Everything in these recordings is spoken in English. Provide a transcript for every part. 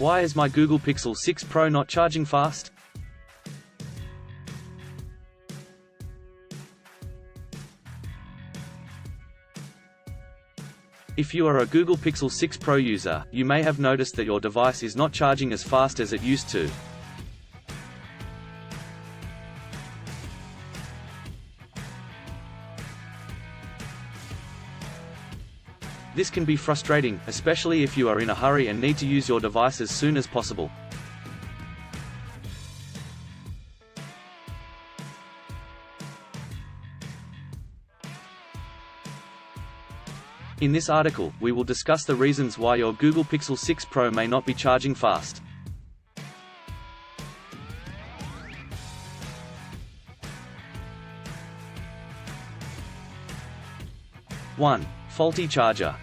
Why is my Google Pixel 6 Pro not charging fast? If you are a Google Pixel 6 Pro user, you may have noticed that your device is not charging as fast as it used to. This can be frustrating, especially if you are in a hurry and need to use your device as soon as possible. In this article, we will discuss the reasons why your Google Pixel 6 Pro may not be charging fast. One. Faulty charger.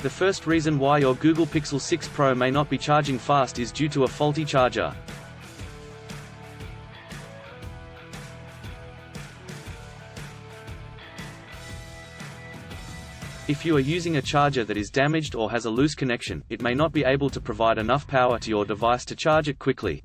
The first reason why your Google Pixel 6 Pro may not be charging fast is due to a faulty charger. If you are using a charger that is damaged or has a loose connection, it may not be able to provide enough power to your device to charge it quickly.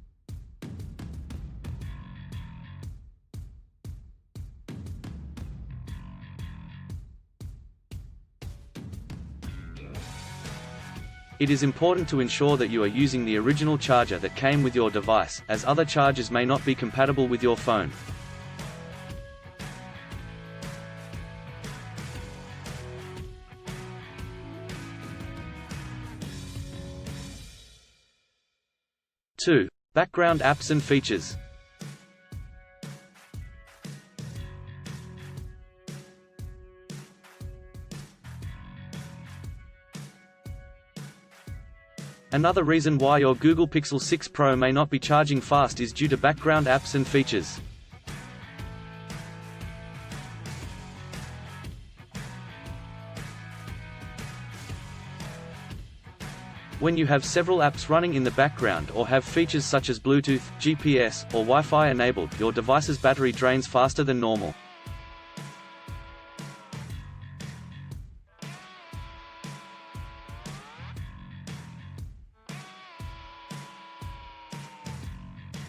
It is important to ensure that you are using the original charger that came with your device, as other chargers may not be compatible with your phone. Two. Background apps and features. Another reason why your Google Pixel 6 Pro may not be charging fast is due to background apps and features. When you have several apps running in the background or have features such as Bluetooth, GPS, or Wi-Fi enabled, your device's battery drains faster than normal.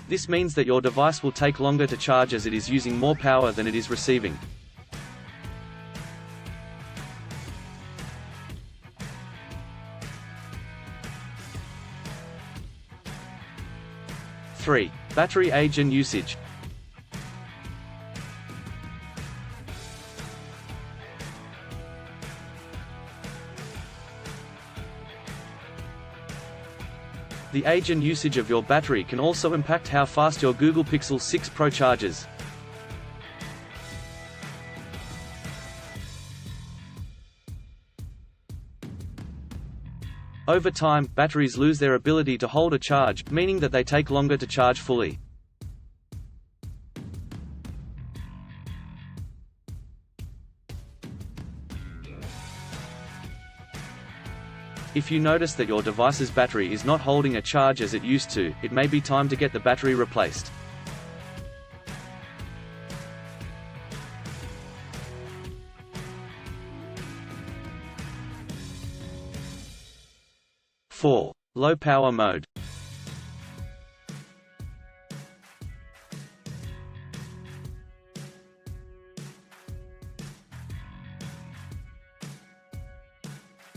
This means that your device will take longer to charge as it is using more power than it is receiving. Three. Battery age and usage. The age and usage of your battery can also impact how fast your Google Pixel 6 Pro charges. Over time, batteries lose their ability to hold a charge, meaning that they take longer to charge fully. If you notice that your device's battery is not holding a charge as it used to, it may be time to get the battery replaced. Four. Low power mode.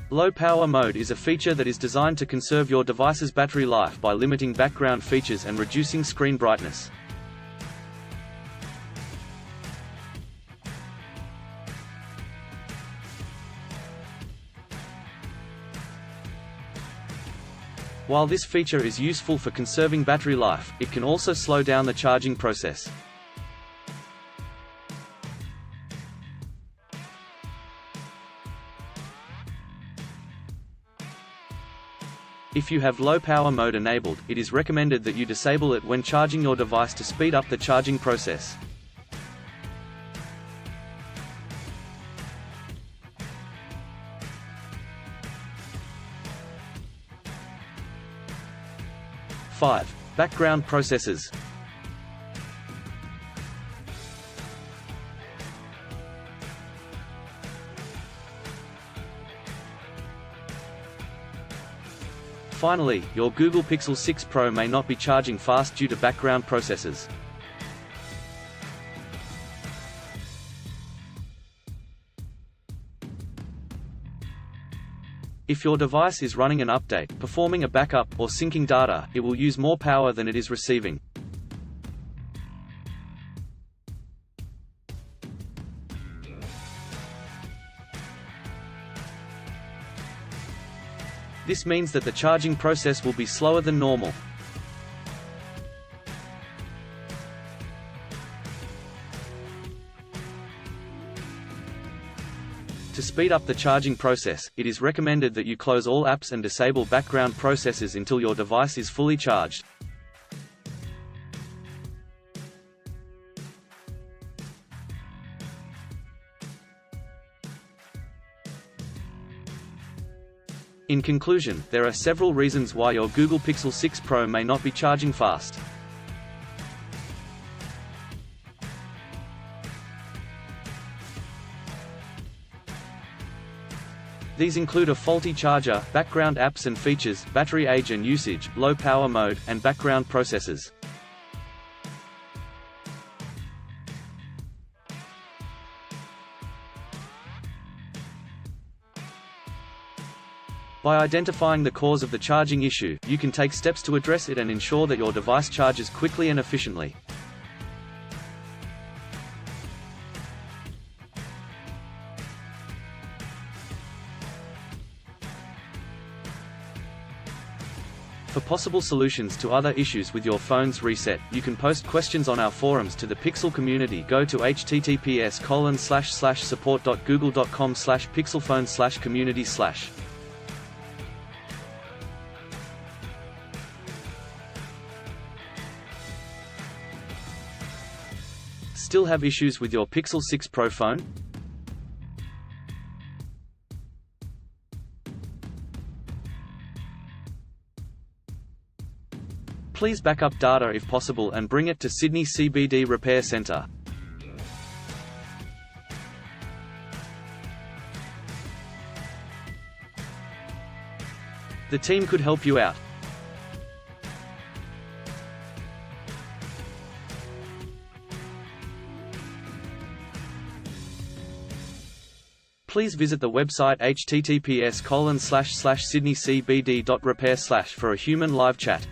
Low power mode is a feature that is designed to conserve your device's battery life by limiting background features and reducing screen brightness. While this feature is useful for conserving battery life, it can also slow down the charging process. If you have low power mode enabled, it is recommended that you disable it when charging your device to speed up the charging process. Five. Background processes. Finally, your Google Pixel 6 Pro may not be charging fast due to background processes. If your device is running an update, performing a backup, or syncing data, it will use more power than it is receiving. This means that the charging process will be slower than normal. To speed up the charging process, it is recommended that you close all apps and disable background processes until your device is fully charged. In conclusion, there are several reasons why your Google Pixel 6 Pro may not be charging fast. These include a faulty charger, background apps and features, battery age and usage, low power mode, and background processes. By identifying the cause of the charging issue, you can take steps to address it and ensure that your device charges quickly and efficiently. For possible solutions to other issues with your phone's reset, you can post questions on our forums to the Pixel community. Go to https://support.google.com/pixelphone/community/. Still have issues with your Pixel 6 Pro phone? Please back up data if possible and bring it to Sydney CBD Repair Centre. The team could help you out. Please visit the website https://sydneycbd.repair/ for a human live chat.